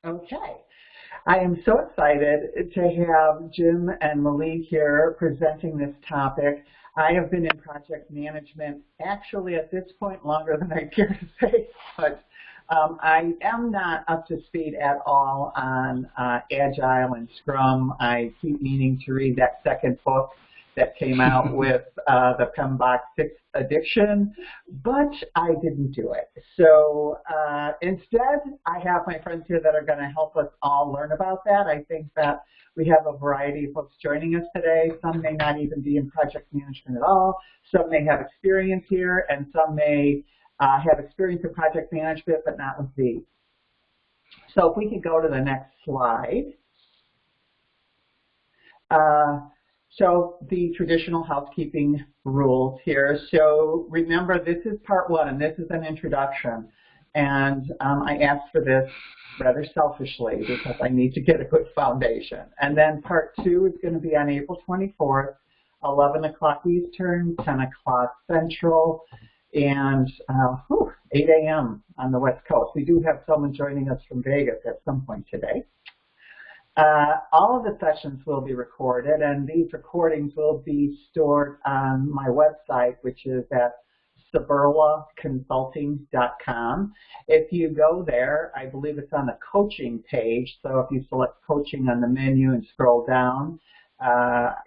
Okay. I am so excited to have Jim and Malik here presenting this topic. I have been in project management actually at this point longer than I care to say, but I am not up to speed at all on Agile and Scrum. I keep meaning to read that second book that came out with the PMBOK 6th edition, but I didn't do it. So instead, I have my friends here that are going to help us all learn about that. I think that we have a variety of folks joining us today. Some may not even be in project management at all. Some may have experience here, and some may have experience in project management, but not with these. So if we could go to the next slide. So the traditional housekeeping rules here. So remember, this is part one, and this is an introduction. And I asked for this rather selfishly because I need to get a good foundation. And then part two is going to be on April 24th, 11 o'clock Eastern, 10 o'clock Central, and 8 a.m. on the West Coast. We do have someone joining us from Vegas at some point today. All of the sessions will be recorded, and these recordings will be stored on my website, which is at suburlaconsulting.com. If you go there, I believe it's on the coaching page, so if you select coaching on the menu and scroll down,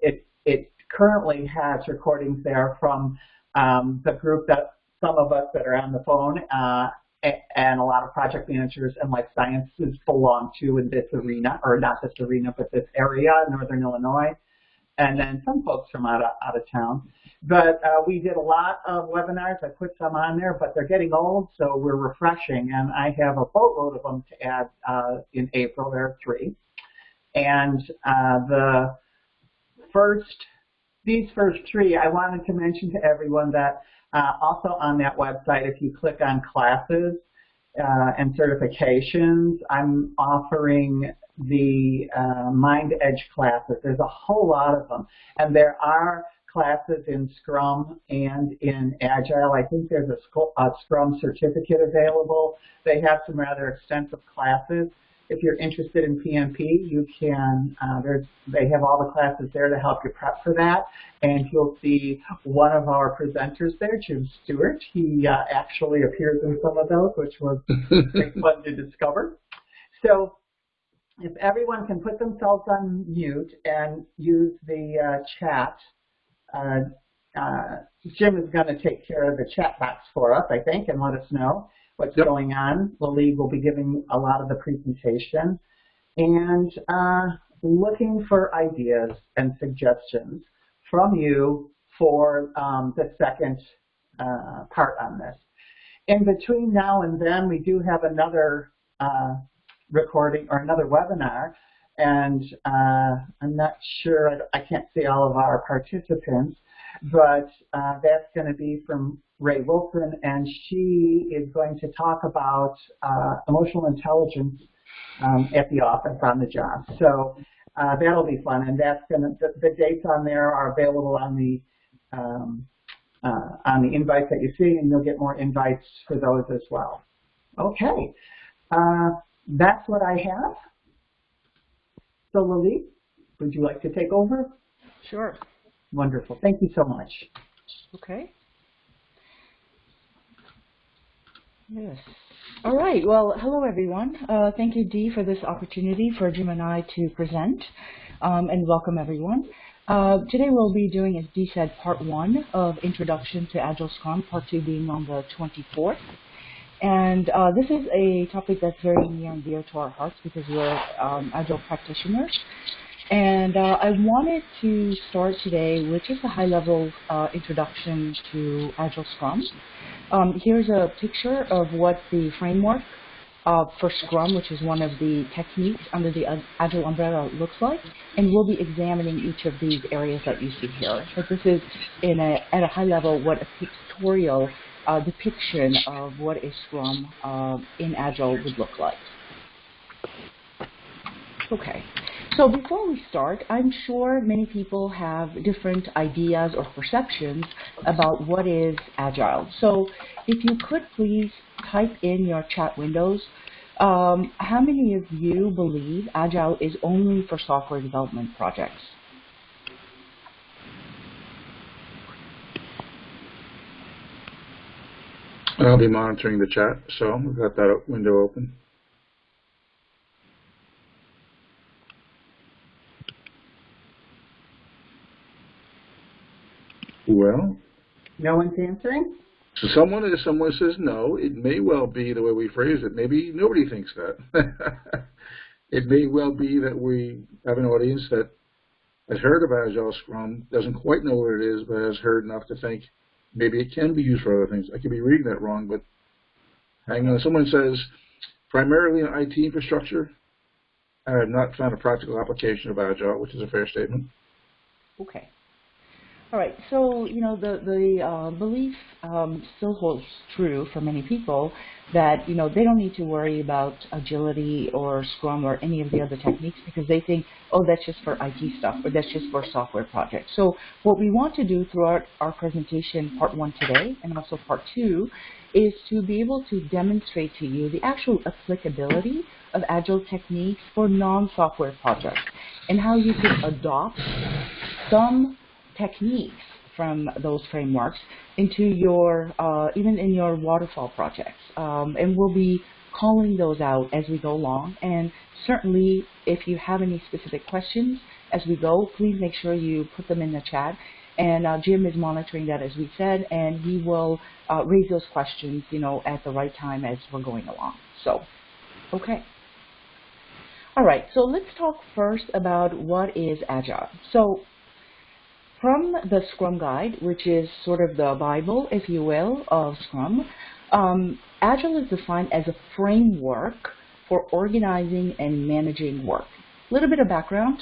it currently has recordings there from the group that some of us that are on the phone and a lot of project managers and life sciences belong to in this arena, or not this arena, but this area, Northern Illinois, and then some folks from out of town. But we did a lot of webinars. I put some on there, but they're getting old, so we're refreshing, and I have a boatload of them to add in April. There are 3. And these first 3, I wanted to mention to everyone that also on that website, if you click on classes and certifications, I'm offering the Mind Edge classes. There's a whole lot of them. And there are classes in Scrum and in Agile. I think there's a Scrum certificate available. They have some rather extensive classes. If you're interested in PMP, you can, they have all the classes there to help you prep for that. And you'll see one of our presenters there, Jim Stewart. He actually appears in some of those, which was great fun to discover. So if everyone can put themselves on mute and use the chat, Jim is going to take care of the chat box for us, I think, and let us know what's going on. Lily will be giving a lot of the presentation, and looking for ideas and suggestions from you for the second part on this. In between now and then, we do have another recording or another webinar, and I'm not sure, I can't see all of our participants, but that's going to be from Ray Wilson, and she is going to talk about emotional intelligence at the office on the job. So that'll be fun, and that's the dates on there are available on the invites that you see, and you'll get more invites for those as well. Okay, that's what I have. So Lily, would you like to take over? Sure. Wonderful. Thank you so much. Okay. Yes. All right. Well, hello, everyone. Thank you, Dee, for this opportunity for Jim and I to present, and welcome, everyone. Today we'll be doing, as Dee said, part 1 of Introduction to Agile Scrum, part 2 being on the 24th. And this is a topic that's very near and dear to our hearts because we're Agile practitioners. And I wanted to start today with just a high-level introduction to Agile Scrum. Here's a picture of what the framework for Scrum, which is one of the techniques under the Agile umbrella, looks like. And we'll be examining each of these areas that you see here. But this is, at a high level, what a pictorial depiction of what a Scrum in Agile would look like. Okay. So before we start, I'm sure many people have different ideas or perceptions about what is Agile. So if you could please type in your chat windows How many of you believe Agile is only for software development projects? I'll be monitoring the chat, so we've got that window open. Well, No one's answering? so someone says no. It may well be the way we phrase it. Maybe nobody thinks that. It may well be that we have an audience that has heard of Agile Scrum, doesn't quite know what it is, but has heard enough to think maybe it can be used for other things. I could be reading that wrong, but hang on. Someone says primarily in IT infrastructure. I have not found a practical application of Agile, which is a fair statement. Okay. All right, so the belief still holds true for many people that they don't need to worry about agility or Scrum or any of the other techniques because they think, oh, that's just for IT stuff or that's just for software projects. So what we want to do throughout our presentation, part 1 today and also part 2, is to be able to demonstrate to you the actual applicability of Agile techniques for non-software projects and how you can adopt some techniques from those frameworks into your, even in your waterfall projects. And we'll be calling those out as we go along. And certainly, if you have any specific questions as we go, please make sure you put them in the chat. And Jim is monitoring that, as we said, and he will raise those questions, at the right time as we're going along. So, okay. All right, so let's talk first about what is Agile. So, from the Scrum Guide, which is sort of the Bible, if you will, of Scrum, Agile is defined as a framework for organizing and managing work. A little bit of background.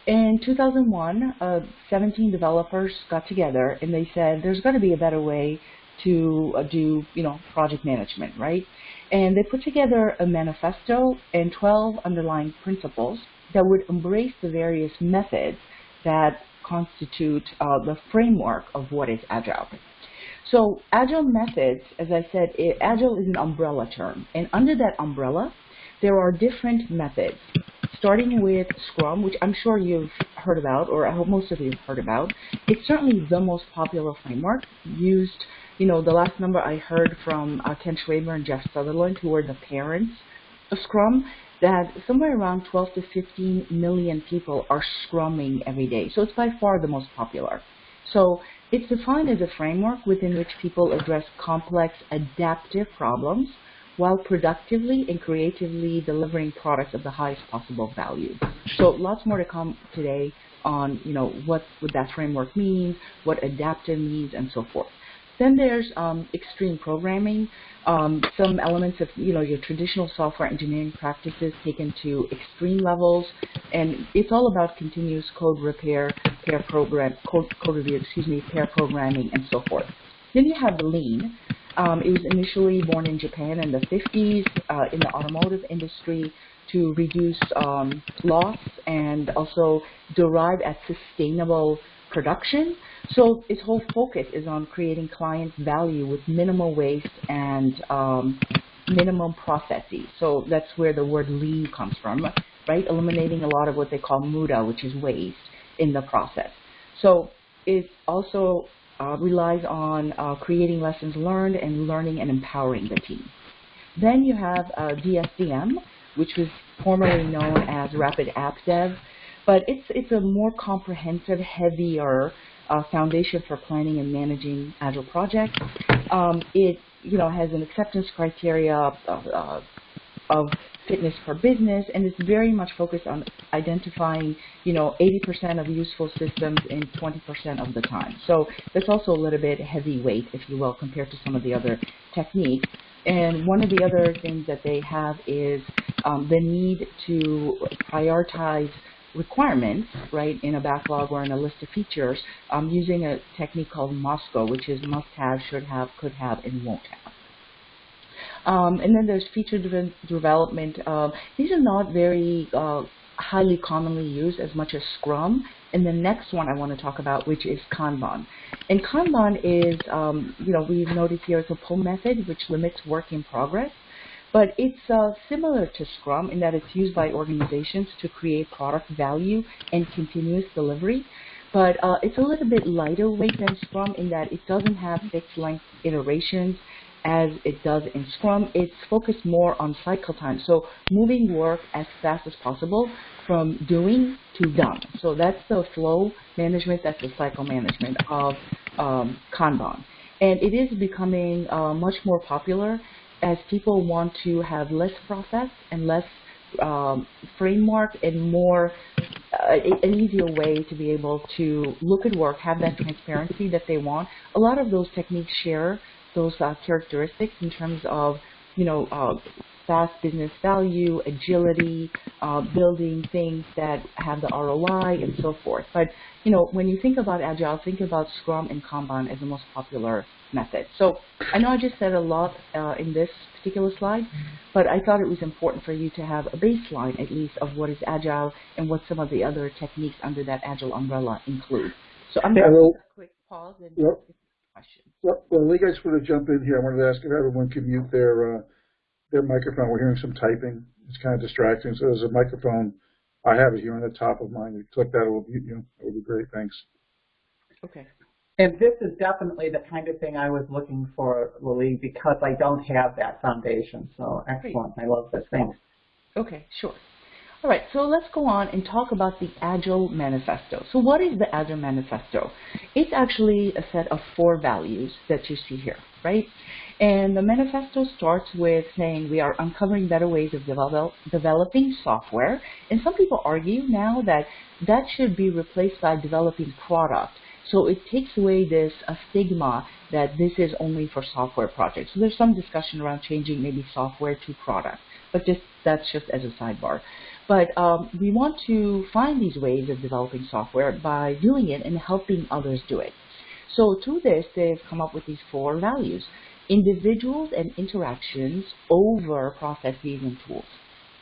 In 2001, 17 developers got together and they said there's got to be a better way to do, project management, right? And they put together a manifesto and 12 underlying principles that would embrace the various methods that constitute the framework of what is Agile. So Agile methods, as I said, Agile is an umbrella term. And under that umbrella, there are different methods, starting with Scrum, which I'm sure you've heard about, or I hope most of you have heard about. It's certainly the most popular framework used. The last number I heard from Ken Schwaber and Jeff Sutherland, who were the parents of Scrum, that somewhere around 12 to 15 million people are scrumming every day. So it's by far the most popular. So it's defined as a framework within which people address complex adaptive problems while productively and creatively delivering products of the highest possible value. So lots more to come today on, what that framework means, what adaptive means, and so forth. Then there's extreme programming, some elements of your traditional software engineering practices taken to extreme levels, and it's all about continuous code repair, pair review, pair programming, and so forth. Then you have Lean. It was initially born in Japan in the 50s in the automotive industry to reduce loss and also derive at sustainable production. So its whole focus is on creating client value with minimal waste and minimum processes. So that's where the word lean comes from, right? Eliminating a lot of what they call muda, which is waste in the process. So it also relies on creating lessons learned and learning and empowering the team. Then you have DSDM, which was formerly known as Rapid App Dev, but it's a more comprehensive, heavier foundation for planning and managing Agile projects. It has an acceptance criteria of fitness for business, and it's very much focused on identifying 80% of useful systems in 20% of the time. So that's also a little bit heavyweight, if you will, compared to some of the other techniques. And one of the other things that they have is the need to prioritize requirements, right, in a backlog or in a list of features using a technique called MOSCO, which is must have, should have, could have, and won't have. And then there's feature-driven development. These are not very highly commonly used as much as Scrum. And the next one I want to talk about, which is Kanban. And Kanban is, we've noticed here it's a pull method which limits work in progress. But it's similar to Scrum in that it's used by organizations to create product value and continuous delivery. But it's a little bit lighter weight than Scrum in that it doesn't have fixed length iterations as it does in Scrum. It's focused more on cycle time, so moving work as fast as possible from doing to done. So that's the flow management, that's the cycle management of Kanban. And it is becoming much more popular as people want to have less process and less framework and more an easier way to be able to look at work, have that transparency that they want. A lot of those techniques share those characteristics in terms of, fast business value, agility, building things that have the ROI, and so forth. But, when you think about Agile, think about Scrum and Kanban as the most popular method. So I know I just said a lot in this particular slide, but I thought it was important for you to have a baseline, at least, of what is Agile and what some of the other techniques under that Agile umbrella include. So I'm going to take a quick pause and get questions. Well, you guys want to jump in here. I wanted to ask if everyone can mute their microphone. We're hearing some typing. It's kind of distracting. So there's a microphone. I have it here on the top of mine. You click that, it will mute you. That would be great. Thanks. Okay. And this is definitely the kind of thing I was looking for, Lily, because I don't have that foundation. So excellent. I love this. Thanks. Okay, sure. All right, so let's go on and talk about the Agile Manifesto. So what is the Agile Manifesto? It's actually a set of 4 values that you see here, right? And the manifesto starts with saying we are uncovering better ways of developing software. And some people argue now that that should be replaced by developing product. So it takes away this stigma that this is only for software projects. So there's some discussion around changing maybe software to product, but that's just as a sidebar. But we want to find these ways of developing software by doing it and helping others do it. So through this, they've come up with these 4 values: individuals and interactions over processes and tools,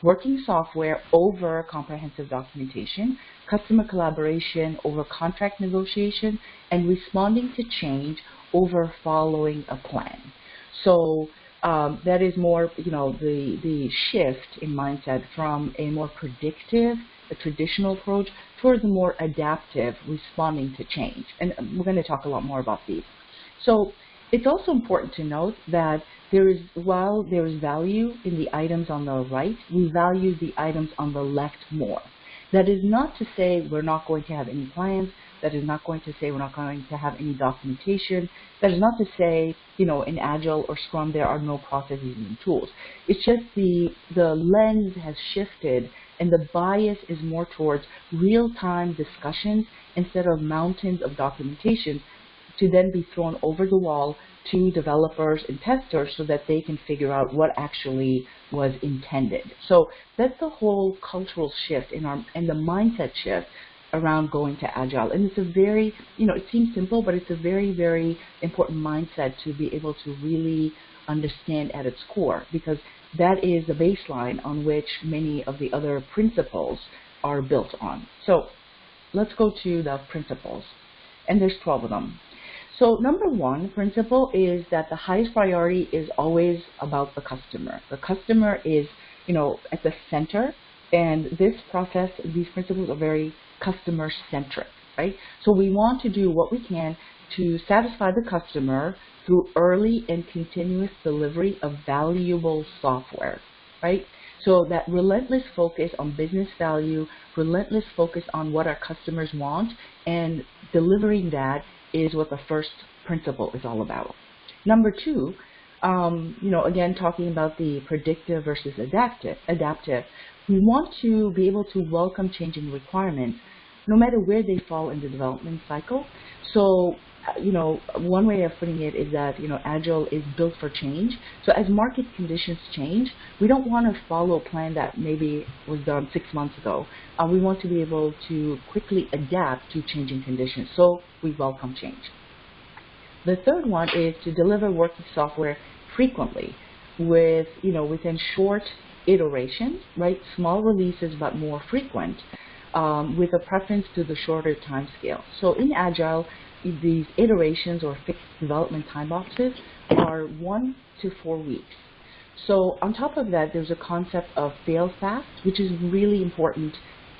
working software over comprehensive documentation, customer collaboration over contract negotiation, and responding to change over following a plan. So that is more, the shift in mindset from a more predictive, a traditional approach, towards a more adaptive, responding to change. And we're going to talk a lot more about these. So it's also important to note that while there is value in the items on the right, we value the items on the left more. That is not to say we're not going to have any plans. That is not going to say we're not going to have any documentation. That is not to say, in Agile or Scrum there are no processes and tools. It's just the lens has shifted and the bias is more towards real-time discussions instead of mountains of documentation to then be thrown over the wall to developers and testers so that they can figure out what actually was intended. So that's the whole cultural shift and the mindset shift around going to Agile. And it's a very, it seems simple, but it's a very, very important mindset to be able to really understand at its core, because that is the baseline on which many of the other principles are built on. So let's go to the principles, and there's 12 of them. So number 1 principle is that the highest priority is always about the customer. The customer is, at the center, and this process, these principles are very customer-centric, right? So we want to do what we can to satisfy the customer through early and continuous delivery of valuable software, right? So that relentless focus on business value, relentless focus on what our customers want, and delivering that is what the first principle is all about. Number 2, again, talking about the predictive versus adaptive, we want to be able to welcome changing requirements no matter where they fall in the development cycle. So, one way of putting it is that, Agile is built for change. So as market conditions change, we don't want to follow a plan that maybe was done 6 months ago. We want to be able to quickly adapt to changing conditions. So we welcome change. The third one is to deliver working software frequently within short iterations, right? Small releases, but more frequent, with a preference to the shorter time scale. So in Agile, these iterations or fixed development time boxes are 1 to 4 weeks. So on top of that, there's a concept of fail fast, which is really important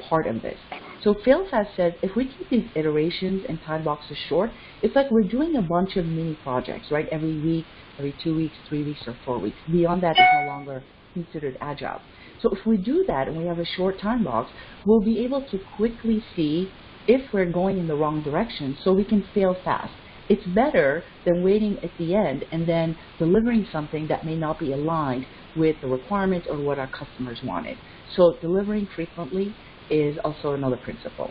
part of this. So fail fast says if we keep these iterations and time boxes short, it's like we're doing a bunch of mini projects, right? Every week, every 2 weeks, 3 weeks, or 4 weeks. Beyond that, it's no longer considered agile. So if we do that and we have a short time box, we'll be able to quickly see if we're going in the wrong direction so we can fail fast. It's better than waiting at the end and then delivering something that may not be aligned with the requirements or what our customers wanted. So delivering frequently is also another principle.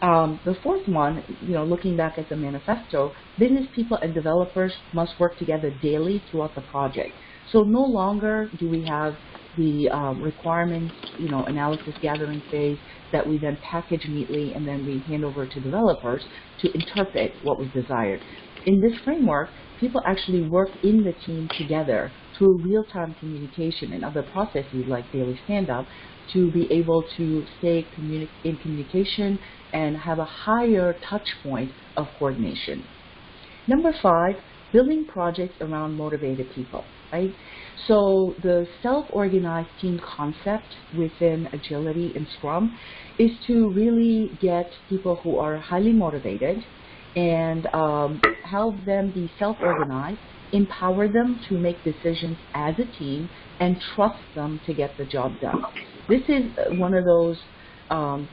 The fourth one, looking back at the manifesto, business people and developers must work together daily throughout the project. So no longer do we have the requirements, analysis gathering phase that we then package neatly and then we hand over to developers to interpret what was desired. In this framework, people actually work in the team together through real-time communication and other processes like daily stand-up to be able to stay in communication and have a higher touch point of coordination. Number 5, building projects around motivated people, right? So the self-organized team concept within Agility and Scrum is to really get people who are highly motivated and help them be self-organized, empower them to make decisions as a team, and trust them to get the job done. This is one of those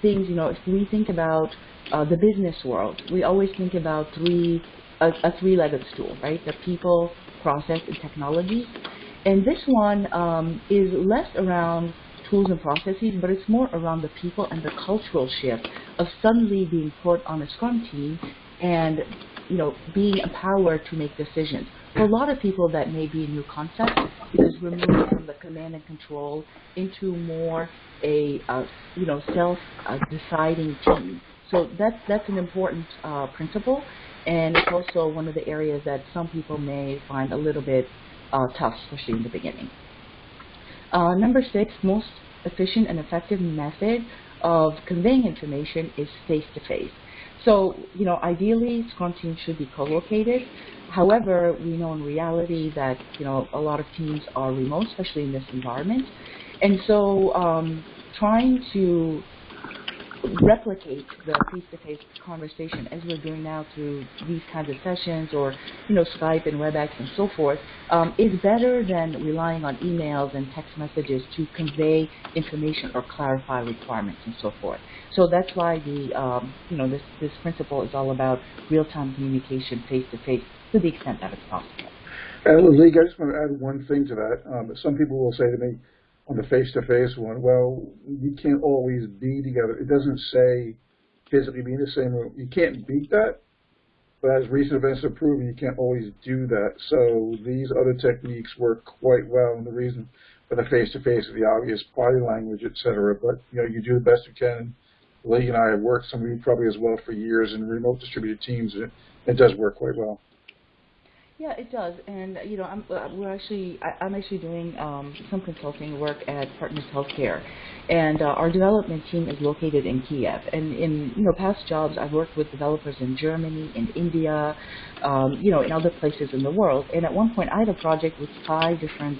things, if we think about the business world, we always think about a three-legged stool, right? The people, process, and technology. And this one is less around tools and processes, but it's more around the people and the cultural shift of suddenly being put on a Scrum team and being empowered to make decisions. For a lot of people, that may be a new concept because we're moving from the command and control into more a self-deciding team. So that's an important principle, and it's also one of the areas that some people may find a little bit tough, especially in the beginning. Number 6, most efficient and effective method of conveying information is face-to-face. So, ideally, Scrum teams should be co-located. However, we know in reality that, a lot of teams are remote, especially in this environment. And so trying to replicate the face-to-face conversation as we're doing now through these kinds of sessions or, Skype and WebEx and so forth, is better than relying on emails and text messages to convey information or clarify requirements and so forth. So that's why this principle is all about real-time communication face-to-face to the extent that it's possible. League, I just want to add one thing to that. Some people will say to me, on the face-to-face one, well, you can't always be together. It doesn't say physically be in the same room. You can't beat that, but as recent events have proven, you can't always do that. So these other techniques work quite well, and the reason for the face-to-face is the obvious body language, et cetera. But, you do the best you can. Lee and I have worked, some of you probably as well, for years in remote distributed teams. It does work quite well. Yeah, it does, and I'm actually doing some consulting work at Partners Healthcare, and our development team is located in Kiev. And in past jobs, I've worked with developers in Germany, in India, in other places in the world. And at one point, I had a project with 5 different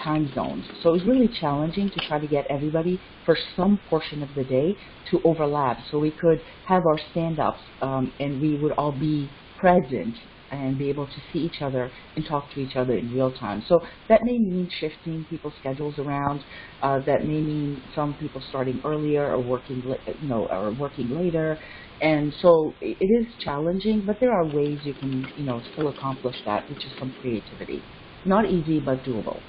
time zones, so it was really challenging to try to get everybody for some portion of the day to overlap, so we could have our stand-ups and we would all be present and be able to see each other and talk to each other in real time. So that may mean shifting people's schedules around. That may mean some people starting earlier or working later. And so it is challenging, but there are ways you can, still accomplish that, which is some creativity. Not easy, but doable.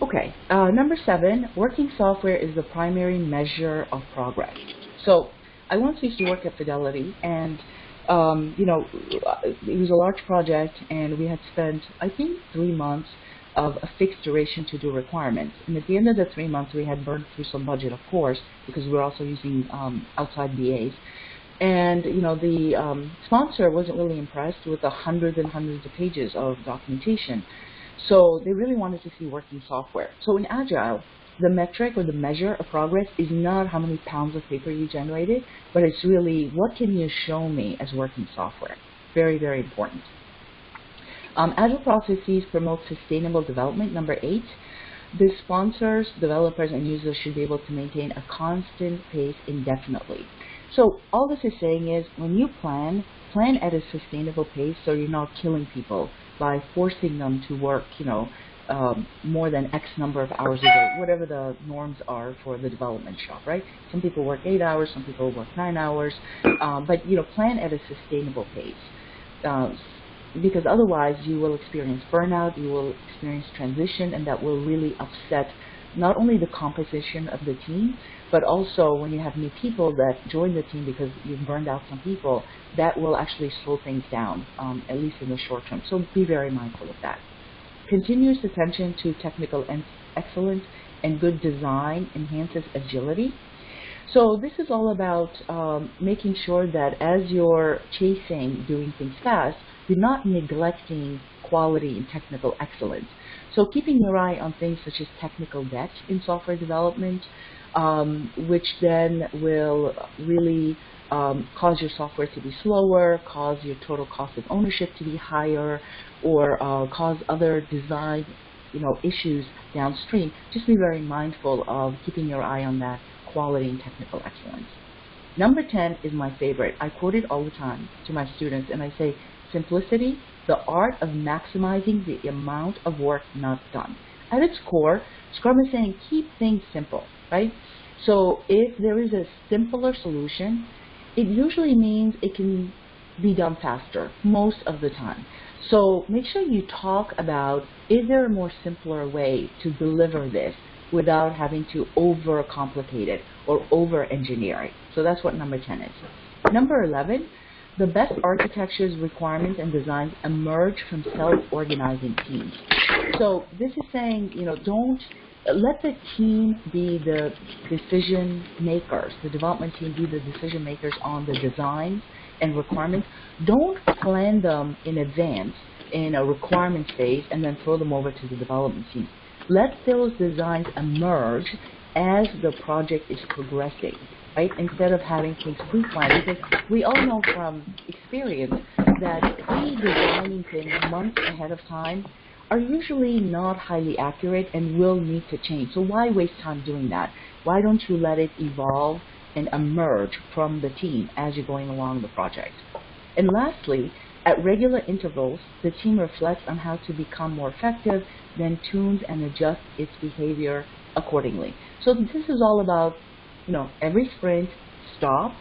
Okay, number 7, working software is the primary measure of progress. So I once used to work at Fidelity, and it was a large project, and we had spent, I think, 3 months of a fixed duration to do requirements. And at the end of the 3 months, we had burned through some budget, of course, because we're also using outside BAs. And, the sponsor wasn't really impressed with the hundreds and hundreds of pages of documentation. So they really wanted to see working software. So in Agile, the metric or the measure of progress is not how many pounds of paper you generated, but it's really what can you show me as working software. Very, very important. Agile processes promote sustainable development. Number 8, the sponsors, developers, and users should be able to maintain a constant pace indefinitely. So all this is saying is when you plan at a sustainable pace so you're not killing people by forcing them to work, more than X number of hours a day, whatever the norms are for the development shop, right? Some people work 8 hours, some people work 9 hours, but plan at a sustainable pace. Because otherwise you will experience burnout, you will experience transition, and that will really upset not only the composition of the team, but also when you have new people that join the team because you've burned out some people, that will actually slow things down, at least in the short term. So be very mindful of that. Continuous attention to technical excellence and good design enhances agility. So this is all about making sure that as you're chasing doing things fast, you're not neglecting quality and technical excellence. So keeping your eye on things such as technical debt in software development, which then will really cause your software to be slower, cause your total cost of ownership to be higher, or cause other design issues downstream. Just be very mindful of keeping your eye on that quality and technical excellence. Number 10 is my favorite. I quote it all the time to my students, and I say, simplicity, the art of maximizing the amount of work not done. At its core, Scrum is saying keep things simple, right? So if there is a simpler solution, it usually means it can be done faster most of the time. So make sure you talk about, is there a more simpler way to deliver this without having to overcomplicate it or over-engineer it? So that's what number 10 is. Number 11, the best architectures, requirements, and designs emerge from self-organizing teams. So this is saying, don't let the team be the decision makers, the development team be the decision makers on the designs and requirements. Don't plan them in advance in a requirement phase and then throw them over to the development team. Let those designs emerge as the project is progressing, right? Instead of having things pre-planned, because we all know from experience that pre-designing things months ahead of time are usually not highly accurate and will need to change. So why waste time doing that? Why don't you let it evolve and emerge from the team as you're going along the project? And lastly, at regular intervals, the team reflects on how to become more effective, then tunes and adjusts its behavior accordingly. So this is all about, every sprint, stop,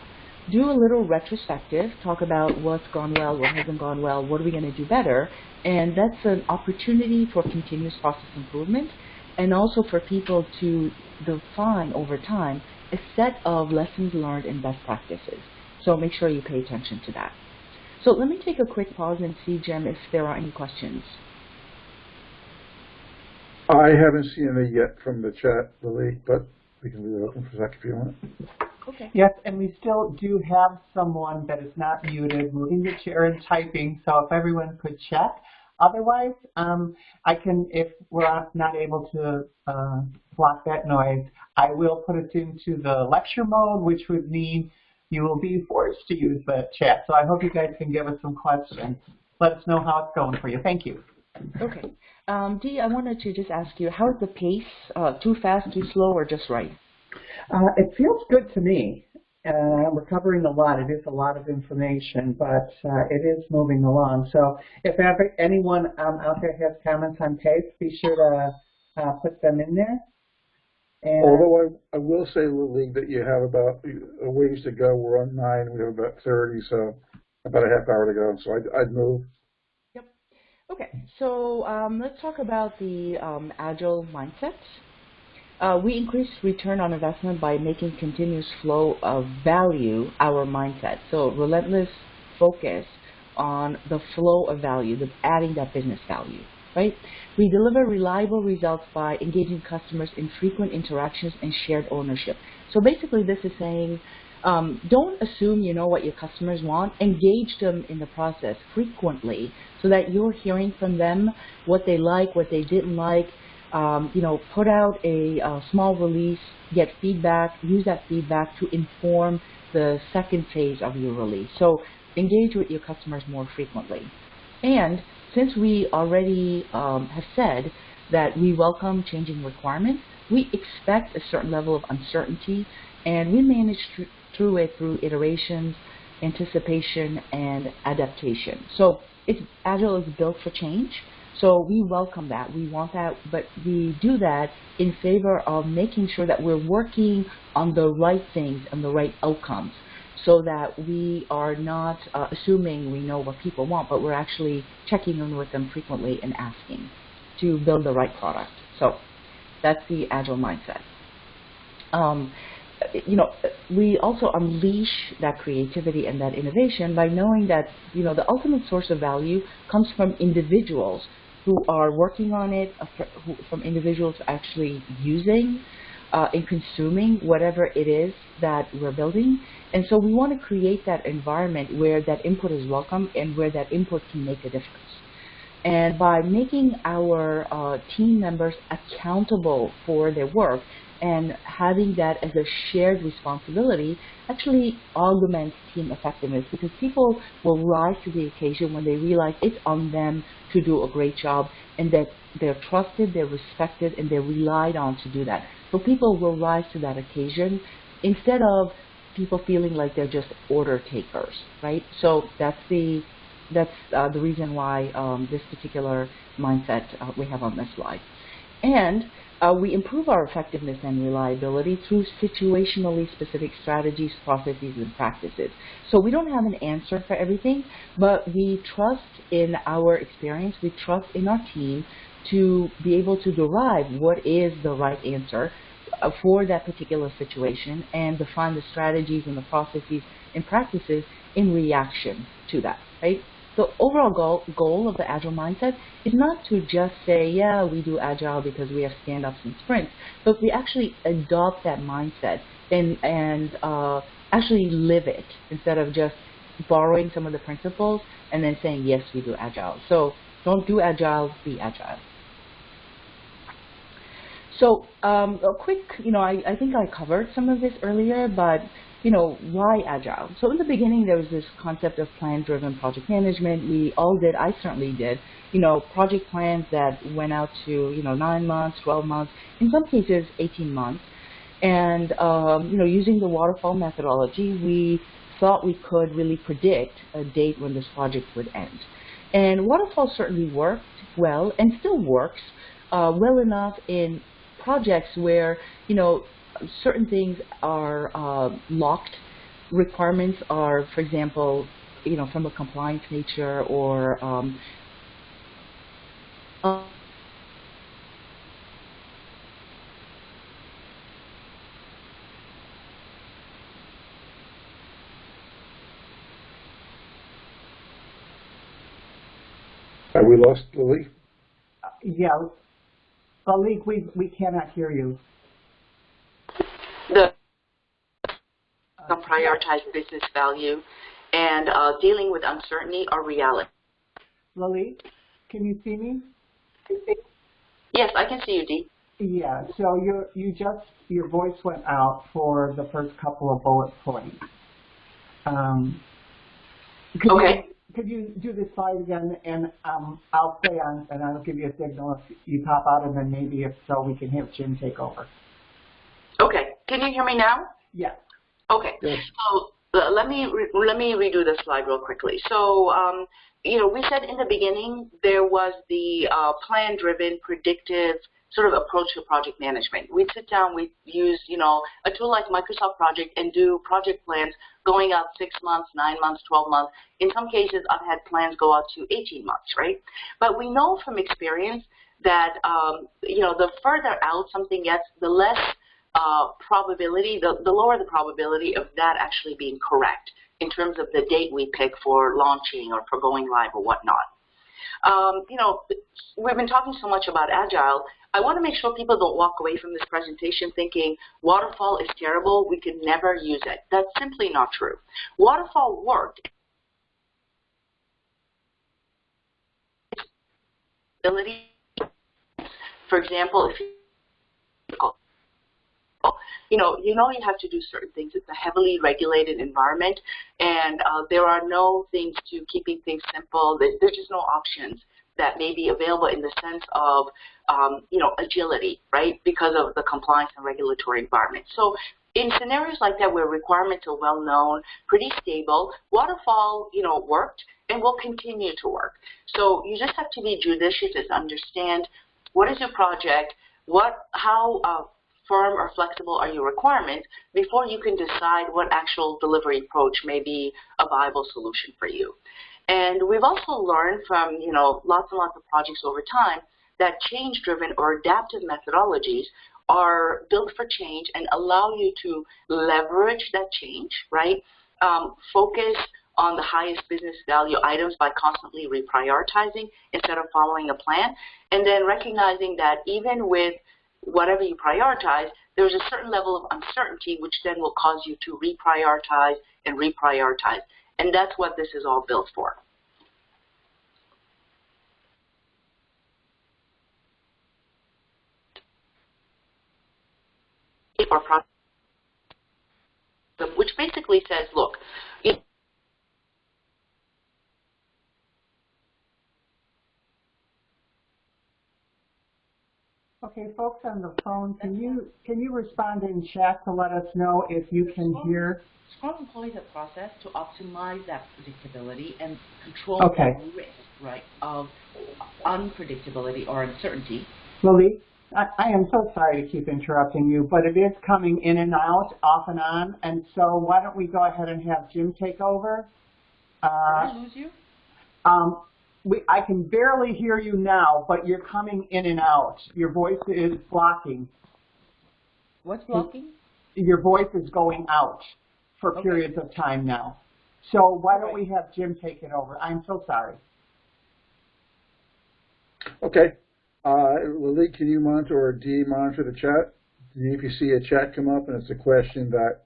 do a little retrospective, talk about what's gone well, what hasn't gone well, what are we going to do better, and that's an opportunity for continuous process improvement, and also for people to define over time a set of lessons learned and best practices. So make sure you pay attention to that. So let me take a quick pause and see, Jim, if there are any questions. I haven't seen any yet from the chat, Lily, but we can leave it open for a second if you want. Okay. Yes, and we still do have someone that is not muted, moving the chair and typing, so if everyone could check. Otherwise, I can, if we're not able to block that noise, I will put it into the lecture mode, which would mean you will be forced to use the chat. So I hope you guys can give us some questions. Let us know how it's going for you. Thank you. Okay. Dee, I wanted to just ask you, how is the pace? Too fast, too slow, or just right? It feels good to me. We're covering a lot. It is a lot of information, but it is moving along. So if anyone out there has comments on pace, be sure to put them in there. And although I will say, Lily, that you have about a ways to go. We're on 9. We have about 30, so about a half hour to go. So I'd move. Yep. Okay. So let's talk about the Agile mindset. We increase return on investment by making continuous flow of value our mindset. So relentless focus on the flow of value, adding that business value, right? We deliver reliable results by engaging customers in frequent interactions and shared ownership. So basically this is saying, don't assume you know what your customers want. Engage them in the process frequently so that you're hearing from them what they like, what they didn't like. Put out a small release, get feedback, use that feedback to inform the second phase of your release. So engage with your customers more frequently. And since we already have said that we welcome changing requirements, we expect a certain level of uncertainty, and we manage through it through iterations, anticipation, and adaptation. So Agile is built for change, so we welcome that. We want that, but we do that in favor of making sure that we're working on the right things and the right outcomes, so that we are not assuming we know what people want, but we're actually checking in with them frequently and asking to build the right product. So that's the Agile mindset. We also unleash that creativity and that innovation by knowing that, the ultimate source of value comes from individuals who are working on it, from individuals actually using and consuming whatever it is that we're building. And so we want to create that environment where that input is welcome and where that input can make a difference. And by making our team members accountable for their work and having that as a shared responsibility actually augments team effectiveness, because people will rise to the occasion when they realize it's on them to do a great job and that they're trusted, they're respected, and they're relied on to do that. So people will rise to that occasion instead of people feeling like they're just order takers, right? So that's the reason why this particular mindset we have on this slide. And we improve our effectiveness and reliability through situationally specific strategies, processes, and practices. So we don't have an answer for everything, but we trust in our experience, we trust in our team to be able to derive what is the right answer for that particular situation and define the strategies and the processes and practices in reaction to that, right? The overall goal of the Agile mindset is not to just say, yeah, we do Agile because we have stand-ups and sprints, but we actually adopt that mindset and actually live it instead of just borrowing some of the principles and then saying, yes, we do Agile. So don't do Agile, be Agile. So a quick, I think I covered some of this earlier, but why Agile? So in the beginning, there was this concept of plan-driven project management. We all did, I certainly did, project plans that went out to, 9 months, 12 months, in some cases 18 months. And, using the waterfall methodology, we thought we could really predict a date when this project would end. And waterfall certainly worked well and still works well enough in projects where, certain things are locked. Requirements are, for example, from a compliance nature or Have we lost Lily? Yeah, Malik, we cannot hear you. The prioritize business value and dealing with uncertainty or reality. Lily, can you see me? Yes, I can see you, Dee. Yeah, so your voice went out for the first couple of bullet points. Could you do the slide again, and I'll play on, and I'll give you a signal if you pop out, and then maybe if so, we can have Jim take over. Okay. Can you hear me now? Yes. Okay. Yes. So let me redo the slide real quickly. So we said in the beginning there was the plan-driven, predictive sort of approach to project management. We'd sit down, we'd use a tool like Microsoft Project and do project plans going out 6 months, 9 months, 12 months. In some cases, I've had plans go out to 18 months, right? But we know from experience that the further out something gets, the less probability, the lower the probability of that actually being correct in terms of the date we pick for launching or for going live or whatnot. We've been talking so much about Agile. I want to make sure people don't walk away from this presentation thinking waterfall is terrible, we could never use it. That's simply not true. Waterfall worked. For example, if you have to do certain things. It's a heavily regulated environment, and there are no things to keeping things simple. There's just no options that may be available in the sense of, agility, right, because of the compliance and regulatory environment. So in scenarios like that where requirements are well known, pretty stable, waterfall, worked and will continue to work. So you just have to be judicious and understand what is your project, how firm or flexible are your requirements before you can decide what actual delivery approach may be a viable solution for you. And we've also learned from, lots and lots of projects over time that change-driven or adaptive methodologies are built for change and allow you to leverage that change, right? Focus on the highest business value items by constantly reprioritizing instead of following a plan, and then recognizing that even with whatever you prioritize, there's a certain level of uncertainty which then will cause you to reprioritize and reprioritize. And that's what this is all built for. Which basically says, look, Okay, folks on the phone, can you respond in chat to let us know if you can hear? Scrum employs a process to optimize that predictability and control the risk, right, of unpredictability or uncertainty. Lily, I am so sorry to keep interrupting you, but it is coming in and out, off and on, and so why don't we go ahead and have Jim take over? Did I lose you? I can barely hear you now, but you're coming in and out. Your voice is blocking. What's blocking? Your voice is going out for periods of time now. So why don't we have Jim take it over? I'm so sorry. Okay. Lily, can you monitor or Dee monitor the chat? If you see a chat come up and it's a question that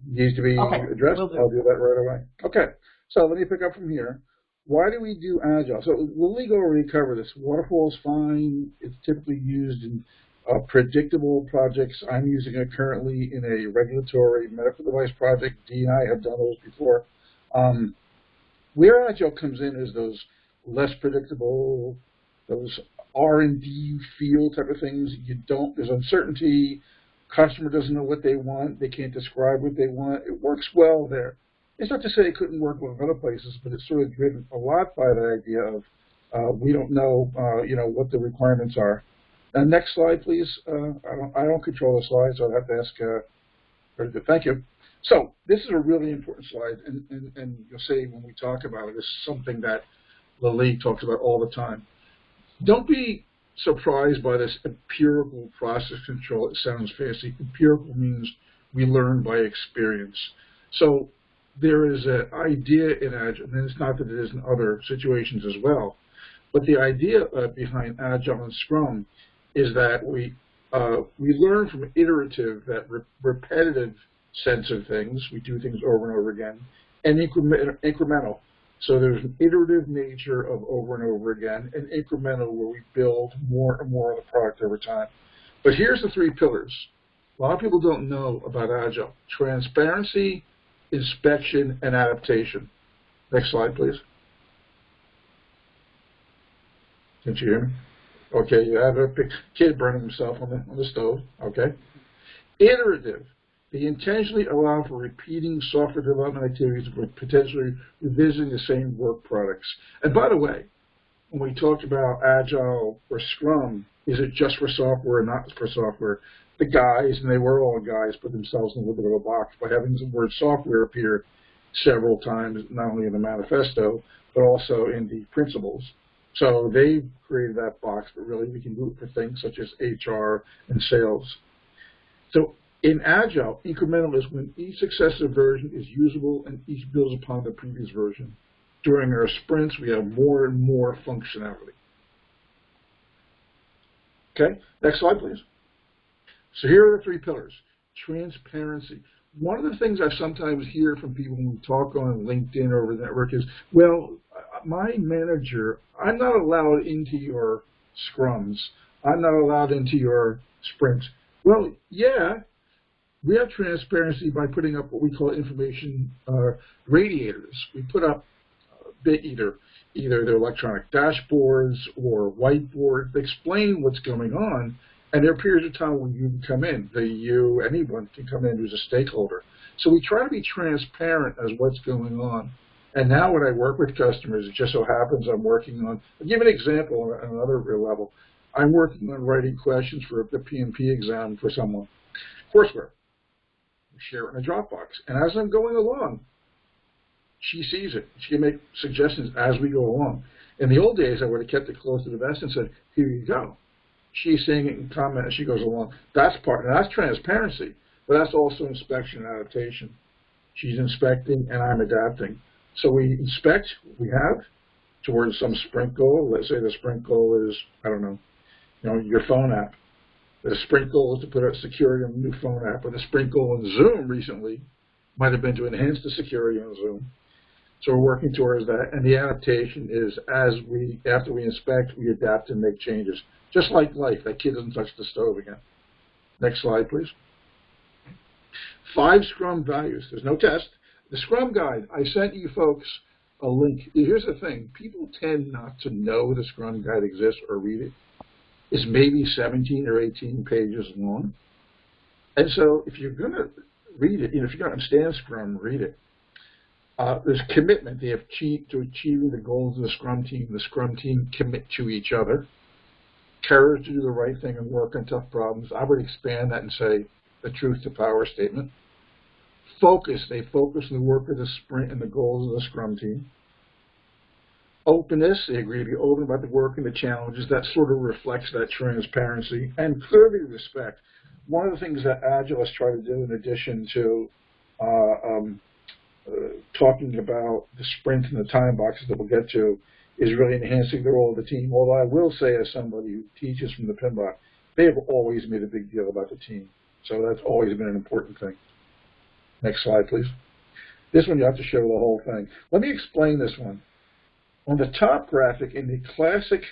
needs to be addressed, I'll do that right away. Okay. So let me pick up from here. Why do we do Agile? So Lily already covered this. Waterfall is fine. It's typically used in predictable projects. I'm using it currently in a regulatory medical device project. Dee and I have done those before. Where Agile comes in is those less predictable, those R&D field type of things. There's uncertainty. Customer doesn't know what they want. They can't describe what they want. It works well there. It's not to say it couldn't work well in other places, but it's sort of driven a lot by the idea of we don't know, what the requirements are. Next slide, please. I don't control the slides, so I'll have to ask. Very good, thank you. So this is a really important slide, and you'll see when we talk about it, it's something that Lily talks about all the time. Don't be surprised by this empirical process control. It sounds fancy. Empirical means we learn by experience. So there is an idea in Agile, and it's not that it is in other situations as well, but the idea behind Agile and Scrum is that we learn from iterative, that repetitive sense of things. We do things over and over again, and incremental. So there's an iterative nature of over and over again, and incremental where we build more and more of the product over time. But here's the three pillars. A lot of people don't know about Agile: transparency, inspection, and adaptation. Next slide, please. Can't you hear me? Okay, you have a kid burning himself on the stove. Okay. Iterative. They intentionally allow for repeating software development activities with potentially revisiting the same work products. And by the way, when we talked about Agile or Scrum, is it just for software or not for software? The guys, and they were all guys, put themselves in a little bit of a box by having the word software appear several times, not only in the manifesto, but also in the principles. So they created that box, but really we can do it for things such as HR and sales. So in Agile, incremental is when each successive version is usable and each builds upon the previous version. During our sprints, we have more and more functionality. Okay, next slide, please. So here are the three pillars. Transparency. One of the things I sometimes hear from people when we talk on LinkedIn or over the network is, well, my manager, I'm not allowed into your scrums. I'm not allowed into your sprints. Well, yeah, we have transparency by putting up what we call information radiators. We put up either either their electronic dashboards or whiteboard. They explain what's going on, and there are periods of time when you can come in. Anyone can come in who's a stakeholder. So we try to be transparent as what's going on. And now when I work with customers, it just so happens I'm working on, I'll give an example on another real level. I'm working on writing questions for the PMP exam for someone. Courseware. We share it in a Dropbox. And as I'm going along, she sees it. She can make suggestions as we go along. In the old days, I would have kept it close to the vest and said, here you go. She's seeing it and comment as she goes along. That's transparency, but that's also inspection and adaptation. She's inspecting and I'm adapting. So we inspect what we have towards some sprint goal. Let's say the sprint goal is, I don't know, your phone app. The sprint goal is to put out security on the new phone app, or the sprint goal in Zoom recently might have been to enhance the security on Zoom. So we're working towards that, and the adaptation is after we inspect, we adapt and make changes. Just like life, that kid doesn't touch the stove again. Next slide, please. 5 Scrum values. There's no test. The Scrum Guide, I sent you folks a link. Here's the thing. People tend not to know the Scrum Guide exists or read it. It's maybe 17 or 18 pages long. And so if you're going to read it, if you're going to understand Scrum, read it. There's commitment. They have to achieving the goals of the Scrum team commit to each other. Courage to do the right thing and work on tough problems. I would expand that and say the truth to power statement. Focus. They focus on the work of the sprint and the goals of the Scrum team. Openness. They agree to be open about the work and the challenges. That sort of reflects that transparency. And clearly respect. One of the things that Agile has tried to do in addition to talking about the sprint and the time boxes that we'll get to is really enhancing the role of the team. Although I will say, as somebody who teaches from the PMBOK, they have always made a big deal about the team. So that's always been an important thing. Next slide, please. This one you have to show the whole thing. Let me explain this one. On the top graphic, in the classic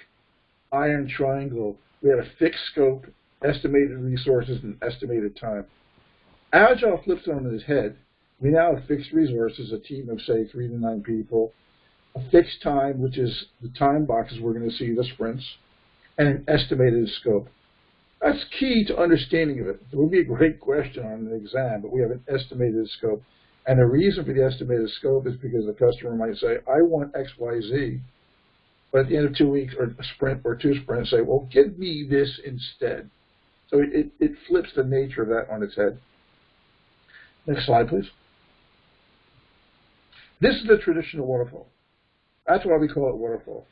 iron triangle, we had a fixed scope, estimated resources, and estimated time. Agile flips it on its head. We now have fixed resources, a team of, say, 3 to 9 people, a fixed time, which is the time boxes we're going to see, the sprints, and an estimated scope. That's key to understanding of it. It would be a great question on an exam, but we have an estimated scope. And the reason for the estimated scope is because the customer might say, I want X, Y, Z, but at the end of 2 weeks, or a sprint or 2 sprints, say, well, give me this instead. So it flips the nature of that on its head. Next slide, please. This is the traditional waterfall. That's why we call it waterfall.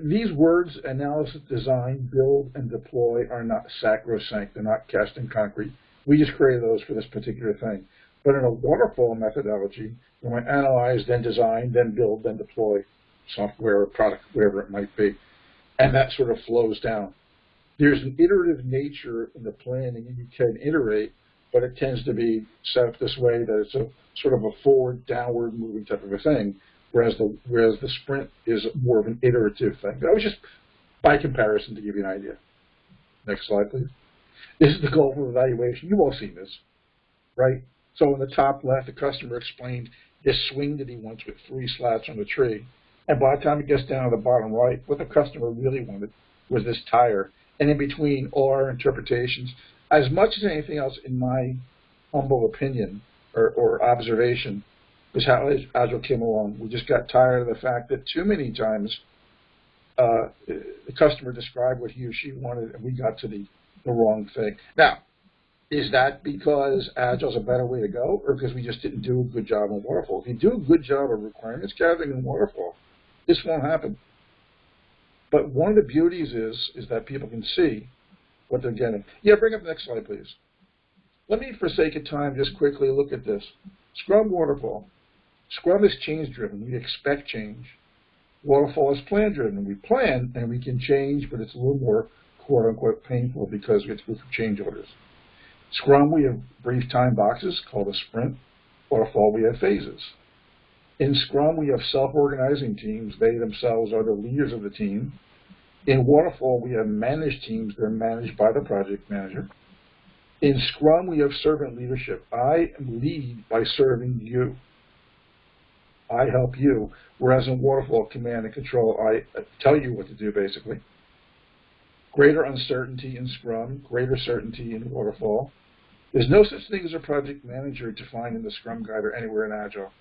These words, analysis, design, build, and deploy, are not sacrosanct. They're not cast in concrete. We just created those for this particular thing. But in a waterfall methodology, you want to analyze, then design, then build, then deploy software or product, wherever it might be. And that sort of flows down. There's an iterative nature in the planning, and you can iterate, but it tends to be set up this way that it's a sort of a forward, downward moving type of a thing, whereas the sprint is more of an iterative thing. That was just by comparison to give you an idea. Next slide, please. This is the goal for evaluation. You've all seen this, right? So in the top left, the customer explained this swing that he wants with 3 slats on the tree. And by the time it gets down to the bottom right, what the customer really wanted was this tire. And in between, all our interpretations, as much as anything else, in my humble opinion or observation, is how Agile came along. We just got tired of the fact that too many times the customer described what he or she wanted, and we got to the wrong thing. Now, is that because Agile's a better way to go, or because we just didn't do a good job on Waterfall? If you do a good job of requirements gathering in Waterfall, this won't happen. But one of the beauties is that people can see what they're getting. Yeah, bring up the next slide, please. Let me, for sake of time, just quickly look at this. Scrum Waterfall. Scrum is change-driven. We expect change. Waterfall is plan-driven. We plan, and we can change, but it's a little more, quote-unquote, painful because we have to go through change orders. Scrum, we have brief time boxes called a sprint. Waterfall, we have phases. In Scrum, we have self-organizing teams. They themselves are the leaders of the team. In Waterfall, we have managed teams. They're managed by the project manager. In Scrum, we have servant leadership. I lead by serving you. I help you, whereas in waterfall, command and control, I tell you what to do, basically. Greater uncertainty in Scrum, greater certainty in waterfall. There's no such thing as a project manager defined in the Scrum Guide or anywhere in Agile.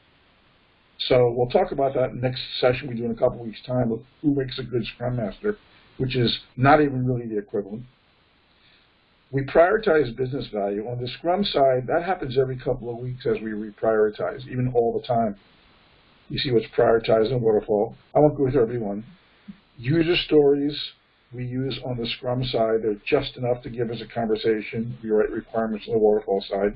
So we'll talk about that in the next session we do in a couple weeks' time with who makes a good Scrum Master, which is not even really the equivalent. We prioritize business value. On the Scrum side, that happens every couple of weeks as we reprioritize, even all the time. You see what's prioritized in Waterfall. I won't go through every one. User stories we use on the Scrum side. They're just enough to give us a conversation. We write requirements on the Waterfall side.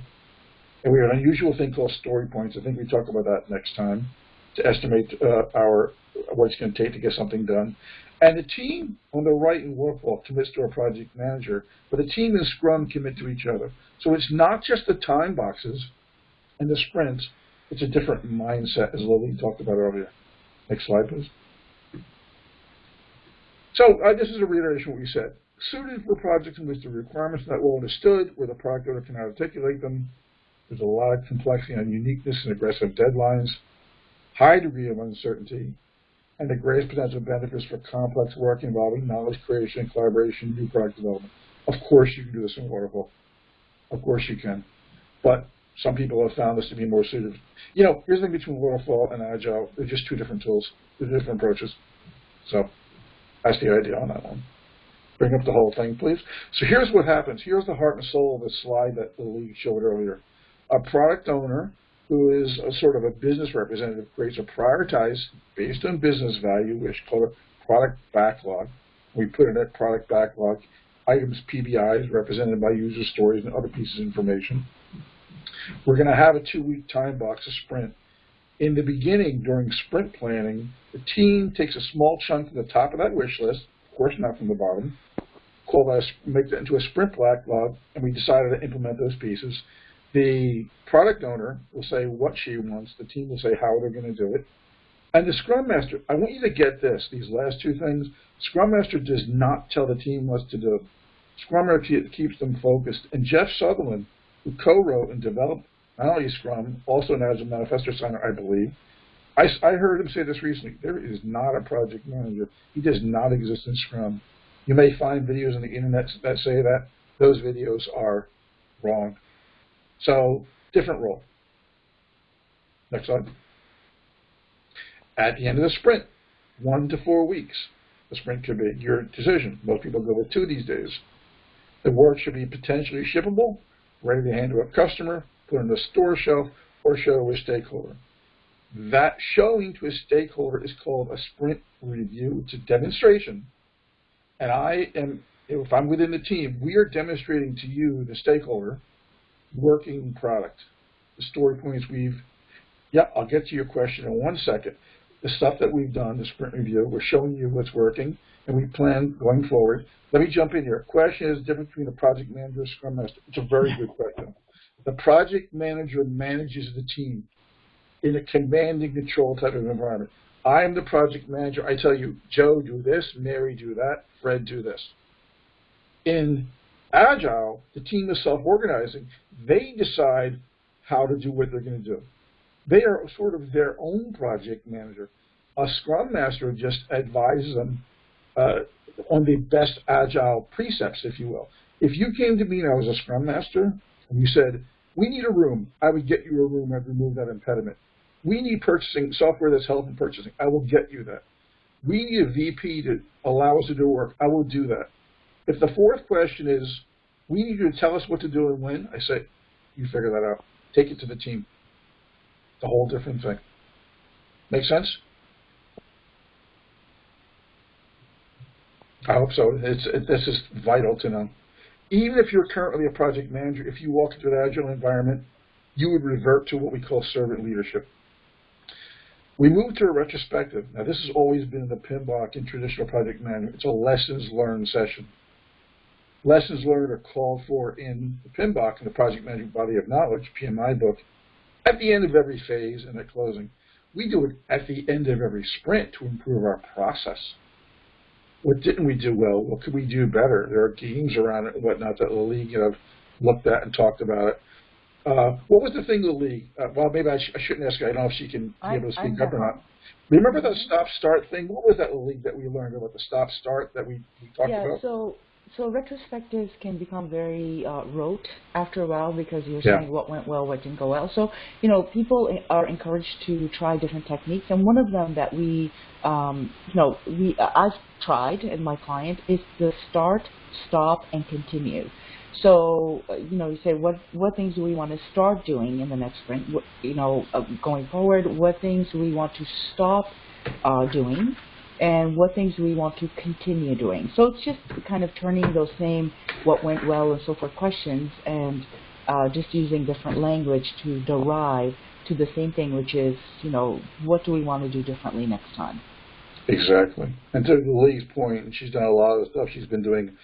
And we have an unusual thing called story points. I think we talk about that next time to estimate what it's going to take to get something done. And the team on the right in Waterfall commits to our project manager, but the team in Scrum commit to each other. So it's not just the time boxes and the sprints, it's a different mindset, as Lily talked about earlier. Next slide, please. So this is a reiteration of what we said. Suited for projects in which the requirements are not well understood, where the product owner cannot articulate them. There's a lot of complexity and uniqueness and aggressive deadlines, high degree of uncertainty, and the greatest potential benefits for complex work involving knowledge creation, collaboration, new product development. Of course you can do this in Waterfall. Of course you can. But some people have found this to be more suited. You know, here's the thing between Waterfall and Agile. They're just two different tools. They're different approaches. So that's the idea on that one. Bring up the whole thing, please. So here's what happens. Here's the heart and soul of the slide that Lily showed earlier. A product owner who is a sort of a business representative creates a prioritized, based on business value, which is called a product backlog. We put in that product backlog items, PBIs, represented by user stories and other pieces of information. We're going to have a 2-week time box, a sprint. In the beginning, during sprint planning, the team takes a small chunk from the top of that wish list, of course not from the bottom, make that into a sprint backlog, and we decided to implement those pieces. The product owner will say what she wants. The team will say how they're going to do it. And the Scrum Master, I want you to get this, these last two things. Scrum Master does not tell the team what to do. Scrum Master keeps them focused. And Jeff Sutherland, who co-wrote and developed not only Scrum, also an Agile Manifesto signer, I believe, I heard him say this recently. There is not a project manager. He does not exist in Scrum. You may find videos on the internet that say that. Those videos are wrong. So, different role. Next slide. At the end of the sprint, 1 to 4 weeks. The sprint could be your decision. Most people go with 2 these days. The work should be potentially shippable, ready to hand to a customer, put on the store shelf, or show to a stakeholder. That showing to a stakeholder is called a sprint review. It's a demonstration. And if I'm within the team, we are demonstrating to you, the stakeholder, working product. The story points I'll get to your question in 1 second. The stuff that we've done, the sprint review, we're showing you what's working, and we plan going forward. Let me jump in here. Question is the difference between a project manager and a Scrum Master. It's a very good question. The project manager manages the team in a command and control type of environment. I am the project manager. I tell you, Joe, do this, Mary, do that, Fred, do this. In Agile, the team is self-organizing. They decide how to do what they're going to do. They are sort of their own project manager. A Scrum Master just advises them on the best Agile precepts, if you will. If you came to me and I was a Scrum Master, and you said, we need a room, I would get you a room. I'd remove that impediment. We need purchasing software that's helping purchasing. I will get you that. We need a VP to allow us to do work. I will do that. If the fourth question is, we need you to tell us what to do and when, I say, you figure that out. Take it to the team. It's a whole different thing. Make sense? I hope so. This is vital to know. Even if you're currently a project manager, if you walk into an Agile environment, you would revert to what we call servant leadership. We move to a retrospective. Now, this has always been in the PMBOK in traditional project management. It's a lessons learned session. Lessons learned are called for in the PMBOK, in the Project Management Body of Knowledge, PMI book, at the end of every phase and at closing. We do it at the end of every sprint to improve our process. What didn't we do well? What could we do better? There are games around it and whatnot that the league have looked at and talked about it. What was the thing, Lily? Well, maybe I shouldn't ask her. I don't know if she can be able to I'm speak up or happy. not. Remember the stop-start thing? What was that, Lily, that we learned about the stop-start that we talked Yeah, about? so retrospectives can become very rote after a while because you're Yeah. saying what went well, what didn't go well. So, people are encouraged to try different techniques, and one of them that I've tried and my client is the start, stop, and continue. So, you say what things do we want to start doing in the next sprint? Going forward, what things do we want to stop doing? And what things do we want to continue doing. So it's just kind of turning those same what went well and so forth questions and just using different language to derive to the same thing, which is, what do we want to do differently next time? Exactly. And to Lee's point, and she's done a lot of stuff. She's been doing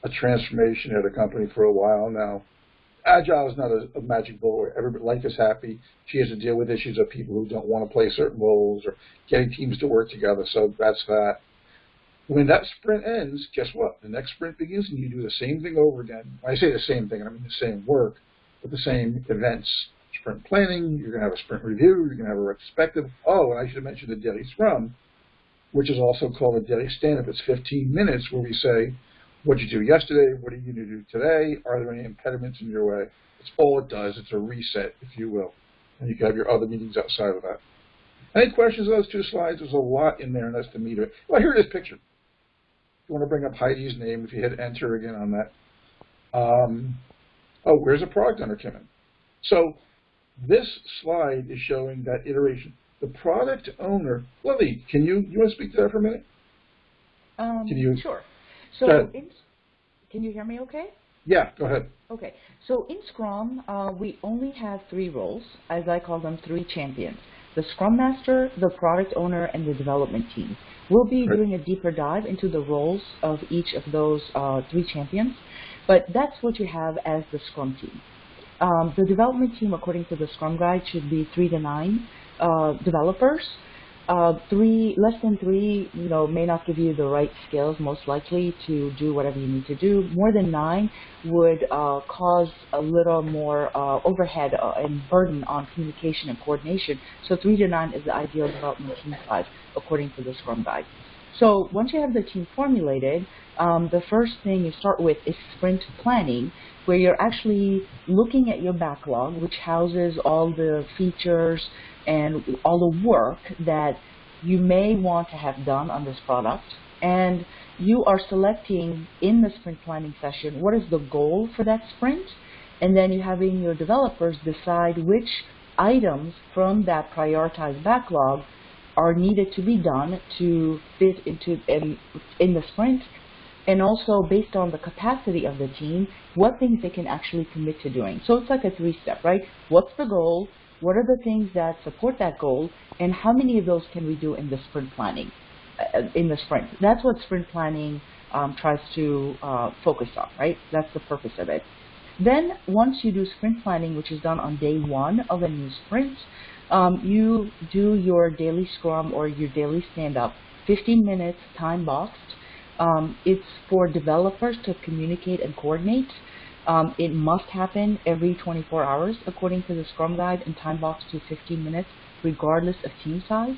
a transformation at a company for a while now. Agile is not a magic bullet where everybody life is happy. She has to deal with issues of people who don't want to play certain roles or getting teams to work together. So that's that. When that sprint ends, guess what? The next sprint begins, and you do the same thing over again. When I say the same thing, I mean the same work, but the same events. Sprint planning, you're going to have a sprint review, you're going to have a retrospective. Oh, and I should have mentioned the daily scrum, which is also called a daily stand-up. It's 15 minutes where we say, what did you do yesterday? What are you going to do today? Are there any impediments in your way? It's all it does. It's a reset, if you will. And you can have your other meetings outside of that. Any questions on those two slides? There's a lot in there, and that's the meat of it. Well, here it is, picture. If you want to bring up Heidi's name, if you hit enter again on that. Where's the product owner, Kim? So this slide is showing that iteration. The product owner, Lily, you want to speak to that for a minute? Sure. So, can you hear me okay? Yeah, go ahead. Okay. So in Scrum, we only have 3 roles, as I call them 3 champions. The Scrum Master, the Product Owner, and the Development Team. We'll be doing a deeper dive into the roles of each of those 3 champions, but that's what you have as the Scrum team. The Development Team, according to the Scrum Guide, should be 3 to 9 developers. Less than 3, may not give you the right skills, most likely, to do whatever you need to do. More than 9 would cause a little more overhead and burden on communication and coordination. So 3 to 9 is the ideal development team size, according to the Scrum Guide. So once you have the team formulated, the first thing you start with is sprint planning, where you're actually looking at your backlog, which houses all the features and all the work that you may want to have done on this product. And you are selecting in the sprint planning session what is the goal for that sprint, and then you're having your developers decide which items from that prioritized backlog are needed to be done to fit into in the sprint, and also based on the capacity of the team, what things they can actually commit to doing. So it's like a 3-step, right? What's the goal? What are the things that support that goal? And how many of those can we do in the sprint planning, in the sprint? That's what sprint planning tries to focus on, right? That's the purpose of it. Then once you do sprint planning, which is done on day 1 of a new sprint, you do your daily scrum or your daily stand-up, 15 minutes time boxed. It's for developers to communicate and coordinate. It must happen every 24 hours according to the Scrum Guide, and time boxed to 15 minutes regardless of team size.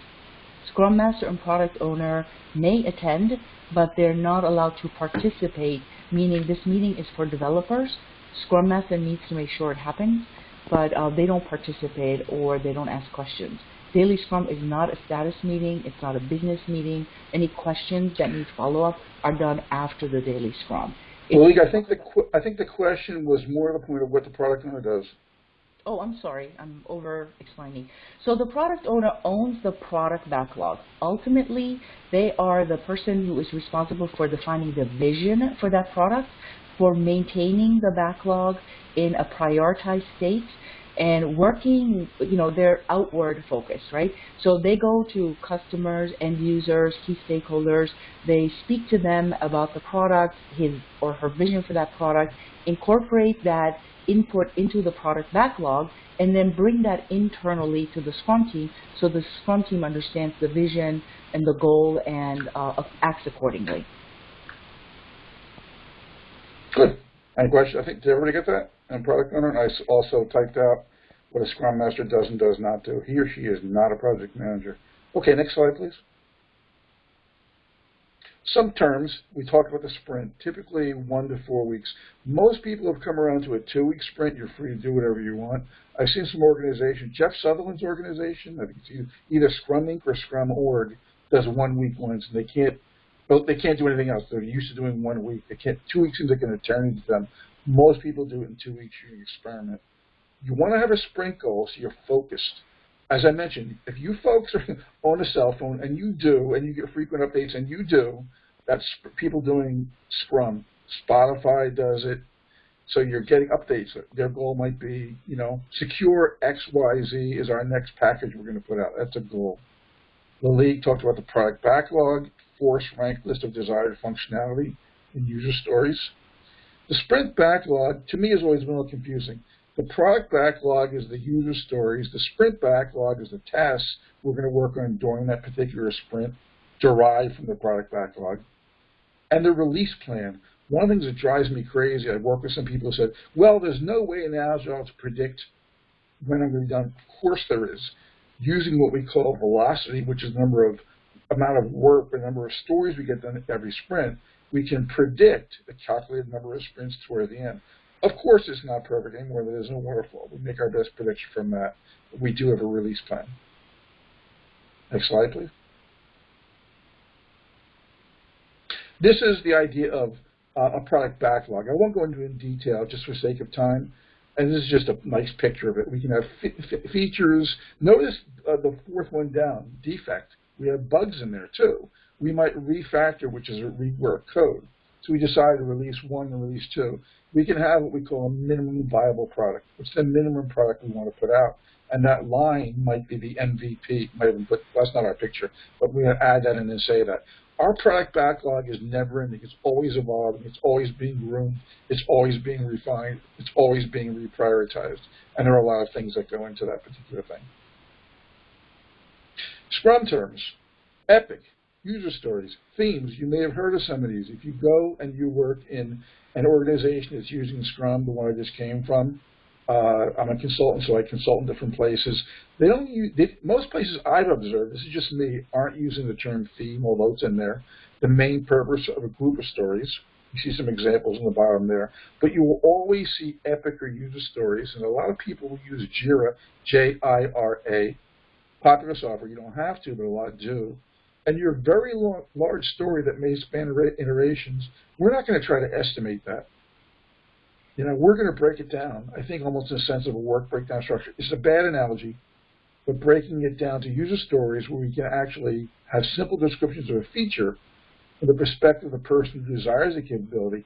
Scrum Master and Product Owner may attend, but they're not allowed to participate, meaning this meeting is for developers. Scrum Master needs to make sure it happens, but they don't participate or they don't ask questions. Daily Scrum is not a status meeting. It's not a business meeting. Any questions that need follow-up are done after the Daily Scrum. Well, I think the question was more to the point of what the product owner does. Oh, I'm sorry. I'm over-explaining. So the product owner owns the product backlog. Ultimately, they are the person who is responsible for defining the vision for that product, for maintaining the backlog in a prioritized state, and working, their outward focus, right? So they go to customers, end users, key stakeholders. They speak to them about the product, his or her vision for that product, incorporate that input into the product backlog, and then bring that internally to the Scrum team so the Scrum team understands the vision and the goal and acts accordingly. Good. Any question? I think, did everybody get that? And product owner, and I also typed out what a Scrum Master does and does not do. He or she is not a project manager. Okay, next slide, please. Some terms, we talked about the sprint, typically 1 to 4 weeks. Most people have come around to a 2-week sprint. You're free to do whatever you want. I've seen some organizations, Jeff Sutherland's organization, I think it's either Scrum Inc. or Scrum Org, does 1 week ones, and they can't do anything else. They're used to doing 1 week. They can't, 2 weeks seems like an eternity to them. Most people do it in 2 weeks. You can experiment. You want to have a sprint goal so you're focused. As I mentioned, if you folks are on a cell phone, and you do, and you get frequent updates, and you do, that's people doing Scrum. Spotify does it. So you're getting updates. Their goal might be, you know, secure XYZ is our next package we're going to put out. That's a goal. The league talked about the product backlog, force ranked list of desired functionality, and user stories. The sprint backlog, to me, has always been a little confusing. The product backlog is the user stories. The sprint backlog is the tasks we're going to work on during that particular sprint, derived from the product backlog. And the release plan. One of the things that drives me crazy, I've worked with some people who said, well, there's no way in Agile to predict when I'm going to be done. Of course there is. Using what we call velocity, which is the amount of work, the number of stories we get done every sprint, we can predict the calculated number of sprints toward the end. Of course, it's not perfect anymore. There's no waterfall. We make our best prediction from that. But we do have a release plan. Next slide, please. This is the idea of a product backlog. I won't go into it in detail just for sake of time. And this is just a nice picture of it. We can have features. Notice the fourth one down, defect. We have bugs in there, too. We might refactor, which is a rework code. So we decide to release 1 and release 2. We can have what we call a minimum viable product. What's the minimum product we want to put out? And that line might be the MVP. Might even put, that's not our picture, but we're going to add that in and say that. Our product backlog is never ending. It's always evolving. It's always being groomed. It's always being refined. It's always being reprioritized. And there are a lot of things that go into that particular thing. Scrum terms, epic, user stories, themes. You may have heard of some of these. If you go and you work in an organization that's using Scrum, the one I just came from, I'm a consultant, so I consult in different places. They don't use, most places I've observed, this is just me, aren't using the term theme, although it's in there. The main purpose of a group of stories. You see some examples in the bottom there. But you will always see epic or user stories, and a lot of people will use Jira, J-I-R-A. Popular software, you don't have to, but a lot do. And your very large story that may span iterations, we're not going to try to estimate that. You know, we're going to break it down, I think almost in the sense of a work breakdown structure. It's a bad analogy, but breaking it down to user stories where we can actually have simple descriptions of a feature from the perspective of the person who desires the capability.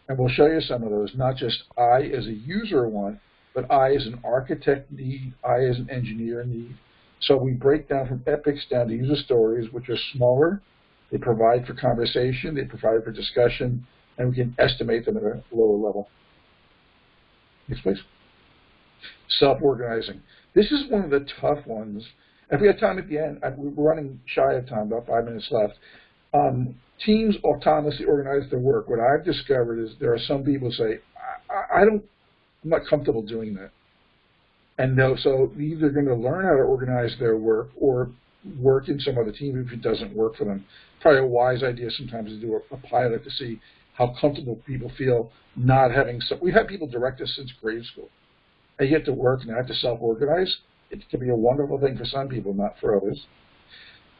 And we'll show you some of those, not just I as a user want, but I as an architect need, I as an engineer need. So we break down from epics down to user stories, which are smaller. They provide for conversation, they provide for discussion, and we can estimate them at a lower level. Next, please. Self-organizing. This is one of the tough ones. If we have time at the end, we're running shy of time, about 5 minutes left. Teams autonomously organize their work. What I've discovered is there are some people who say, I'm not comfortable doing that. And so either going to learn how to organize their work or work in some other team if it doesn't work for them. Probably a wise idea sometimes to do a pilot to see how comfortable people feel not having some. We've had people direct us since grade school. And you get to work and you have to self-organize. It can be a wonderful thing for some people, not for others.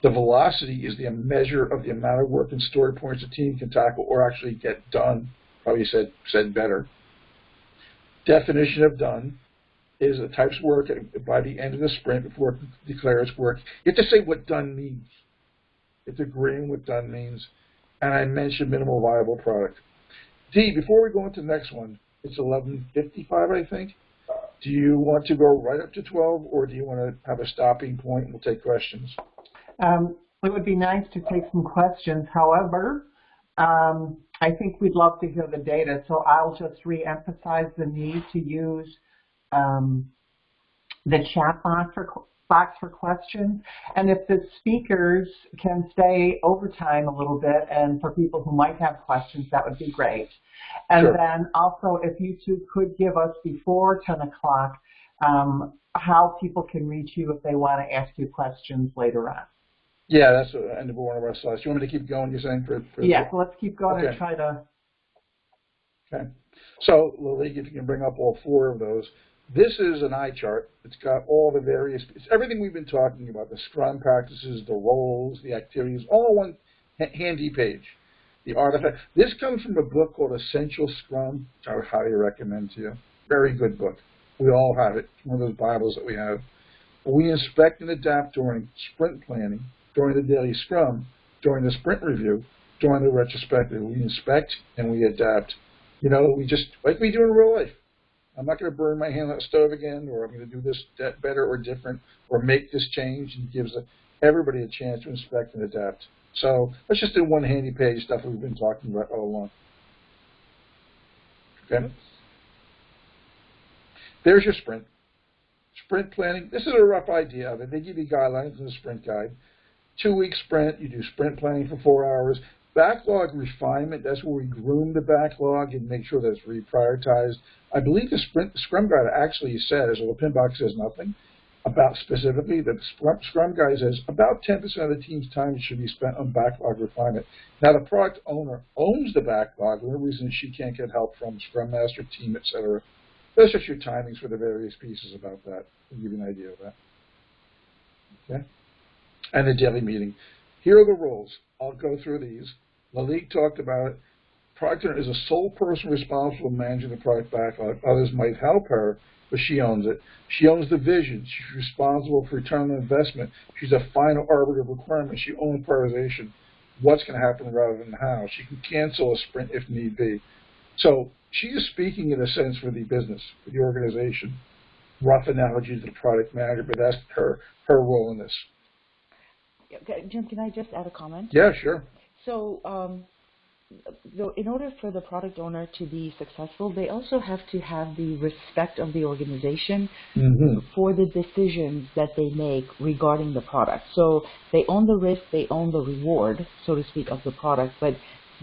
The velocity is the measure of the amount of work and story points a team can tackle or actually get done. Probably said better. Definition of done is the type's work by the end of the sprint before it declares work. You have to say what done means. It's agreeing what done means. And I mentioned minimal viable product. Dee, before we go into the next one, it's 11:55, I think. Do you want to go right up to 12, or do you want to have a stopping point and we'll take questions? It would be nice to take some questions. However, I think we'd love to hear the data, so I'll just re-emphasize the need to use the chat box box for questions. And if the speakers can stay overtime a little bit, and for people who might have questions, that would be great. And Sure. then also, if you two could give us before 10 o'clock how people can reach you if they want to ask you questions later on. Yeah, that's the end of one of our slides. You want me to keep going, you're saying? Yeah, so let's keep going okay. and try to... Okay. So, Lily, if you can bring up all four of those. This is an eye chart. It's got all the various, it's everything we've been talking about, the Scrum practices, the roles, the activities, all in one handy page. The artifact. This comes from a book called Essential Scrum, which I would highly recommend to you. Very good book. We all have it. It's one of those Bibles that we have. We inspect and adapt during sprint planning, during the daily Scrum, during the sprint review, during the retrospective. We inspect and we adapt. You know, we just, like we do in real life. I'm not going to burn my hand on the stove again, or I'm going to do this better or different, or make this change, and gives everybody a chance to inspect and adapt. So let's just do one handy page stuff we've been talking about all along. Okay? There's your sprint. Sprint planning, this is a rough idea of it. They give you guidelines in the sprint guide. 2-week sprint, you do sprint planning for 4 hours. Backlog refinement, that's where we groom the backlog and make sure that it's reprioritized. I believe the Scrum Guide actually says, or the pin box says nothing about specifically, that the Scrum Guide says about 10% of the team's time should be spent on backlog refinement. Now, the product owner owns the backlog, for the reason she can't get help from Scrum Master, team, etc. That's just your timings for the various pieces about that. I'll give you an idea of that. Okay? And the daily meeting. Here are the roles. I'll go through these. Lalik talked about it. Product owner is a sole person responsible for managing the product backlog. Others might help her, but she owns it. She owns the vision. She's responsible for return on investment. She's a final arbiter of requirements. She owns prioritization. What's going to happen rather than how. She can cancel a sprint if need be. So she is speaking in a sense for the business, for the organization. Rough analogy to the product manager, but that's her role in this. Jim, can I just add a comment? Yeah, sure. So, in order for the product owner to be successful, they also have to have the respect of the organization for the decisions that they make regarding the product. So they own the risk, they own the reward, so to speak, of the product, but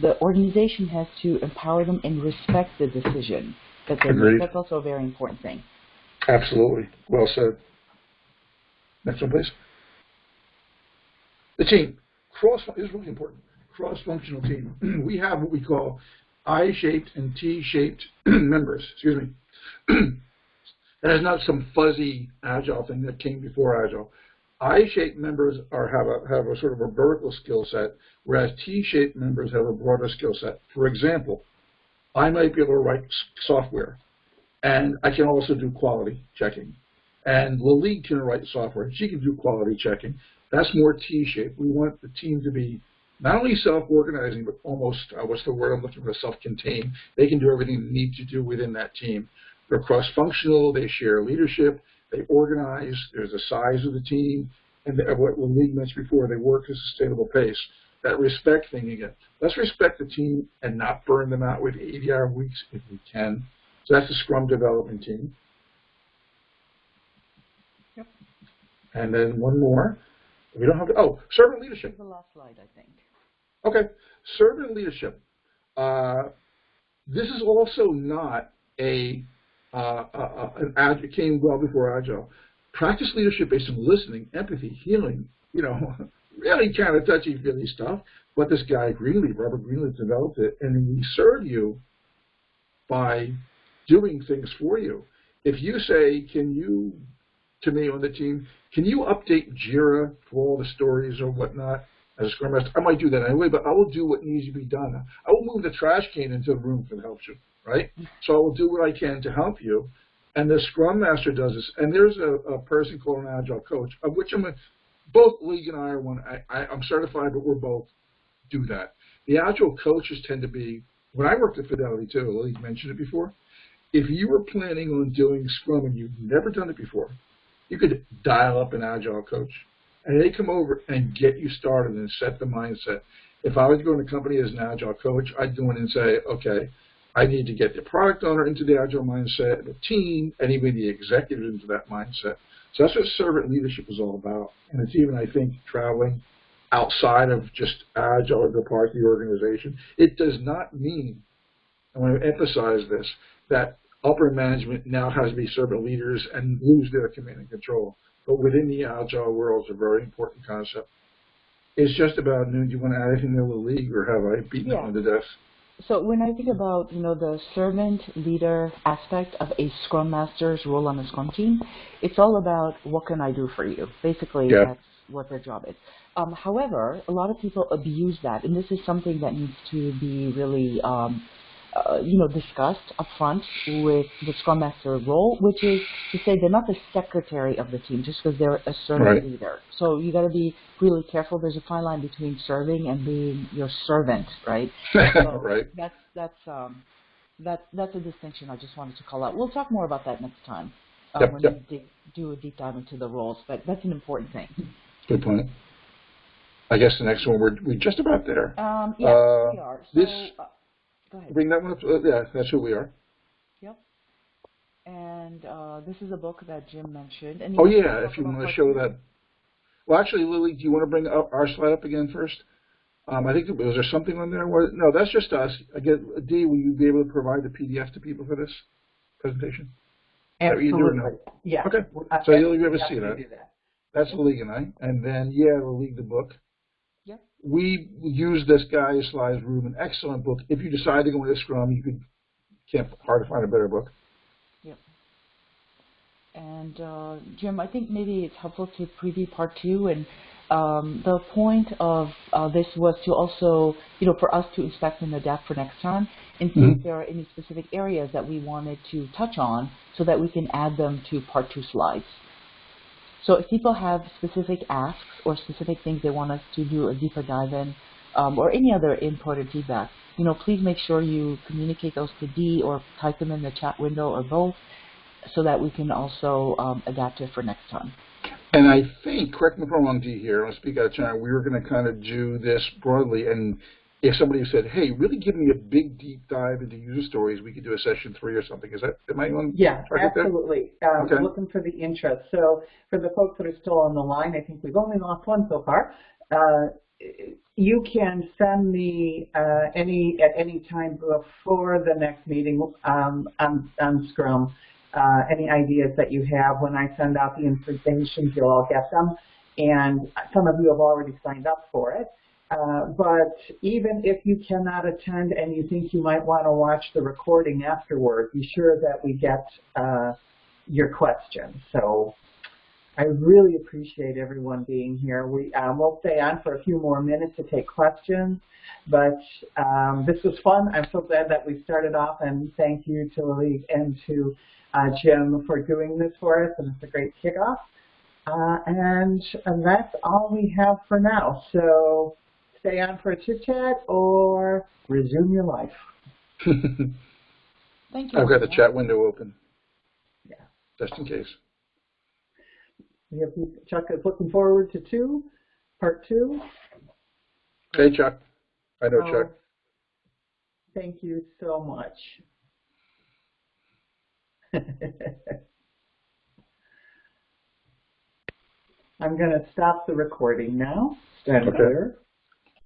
the organization has to empower them and respect the decision that they make. That's also a very important thing. Absolutely. Well said. Next one, please. The team. Is really important. Cross-functional team. We have what we call I-shaped and T-shaped members. Excuse me. That is not some fuzzy Agile thing that came before Agile. I-shaped members have a sort of a vertical skill set, whereas T-shaped members have a broader skill set. For example, I might be able to write software, and I can also do quality checking. And Lalik can write software. She can do quality checking. That's more T-shaped. We want the team to be not only self-organizing, but almost, what's the word I'm looking for, self-contained. They can do everything they need to do within that team. They're cross-functional. They share leadership. They organize. There's a size of the team. And what Lalik mentioned before, they work at a sustainable pace. That respect thing again. Let's respect the team and not burn them out with 80-hour weeks if we can. So that's the Scrum development team. Yep. And then one more. We don't have to, servant leadership. The last slide, I think. Okay, servant leadership. This is also not an Agile, it came well before Agile. Practice leadership based on listening, empathy, healing, really kind of touchy-feely stuff. But this guy, Robert Greenleaf, developed it, and we serve you by doing things for you. If you say, to me on the team, can you update JIRA for all the stories or whatnot as a Scrum Master? I might do that anyway, but I will do what needs to be done. I will move the trash can into the room if it helps you, right? So I will do what I can to help you. And the Scrum Master does this. And there's a person called an Agile coach, of which both League and I are one. I'm certified, but we're both do that. The Agile coaches tend to be, when I worked at Fidelity too, League mentioned it before, if you were planning on doing Scrum and you've never done it before, you could dial up an Agile coach, and they come over and get you started and set the mindset. If I was going to a company as an Agile coach, I'd go in and say, okay, I need to get the product owner into the Agile mindset, the team, and even the executive into that mindset. So that's what servant leadership is all about. And it's even, I think, traveling outside of just Agile or the part of the organization. It does not mean, I want to emphasize this, that upper management now has to be servant leaders and lose their command and control. But within the Agile world, it's a very important concept. It's just about noon. Do you want to add anything to the league, or have I beaten that one to death? So when I think about, the servant leader aspect of a Scrum Master's role on a Scrum team, it's all about what can I do for you? Basically, that's what their job is. However, a lot of people abuse that, and this is something that needs to be really, discussed up front with the Scrum Master role, which is to say they're not the secretary of the team just because they're a servant leader. So you got to be really careful. There's a fine line between serving and being your servant, right? So that's a distinction I just wanted to call out. We'll talk more about that next time when we do a deep dive into the roles, but that's an important thing. Good point. I guess the next one, we're just about there. We are. So, go ahead. Bring that one up. Yeah, that's who we are. Yep. And this is a book that Jim mentioned. And if you want to show that. Well, actually, Lily, do you want to bring up our slide up again first? I think, was there something on there? No, that's just us. Again, Dee, will you be able to provide the PDF to people for this presentation? Absolutely. Yeah. Okay. So you'll be able to see that. That's the League and I. And then, the League, the book. Yep. We use this guy, Sly's Room, an excellent book. If you decide to go into Scrum, can't hard to find a better book. Yep. And Jim, I think maybe it's helpful to preview part 2. And the point of this was to also, for us to inspect and adapt for next time and see if there are any specific areas that we wanted to touch on so that we can add them to part 2 slides. So if people have specific asks or specific things they want us to do a deeper dive in, or any other input or feedback, please make sure you communicate those to Dee or type them in the chat window or both so that we can also adapt it for next time. And I think, correct me if I'm wrong, Dee here, I'll speak out of turn, we were going to kind of do this broadly, and if somebody said, hey, really give me a big deep dive into user stories, we could do a session 3 or something. Am I on target there? Absolutely. Looking for the interest. So for the folks that are still on the line, I think we've only lost one so far. You can send me at any time before the next meeting on Scrum, any ideas that you have. When I send out the information, you'll all get them. And some of you have already signed up for it. But even if you cannot attend and you think you might want to watch the recording afterward, be sure that we get your questions. So I really appreciate everyone being here. We'll stay on for a few more minutes to take questions, but this was fun. I'm so glad that we started off, and thank you to Lily and to Jim for doing this for us, and it's a great kickoff. And that's all we have for now. So stay on for a chit-chat or resume your life. Thank you. I've got the chat window open. Yeah. Just in case. Chuck is looking forward to part 2. Hey, Chuck. I know Chuck. Thank you so much. I'm going to stop the recording now. Stand clear.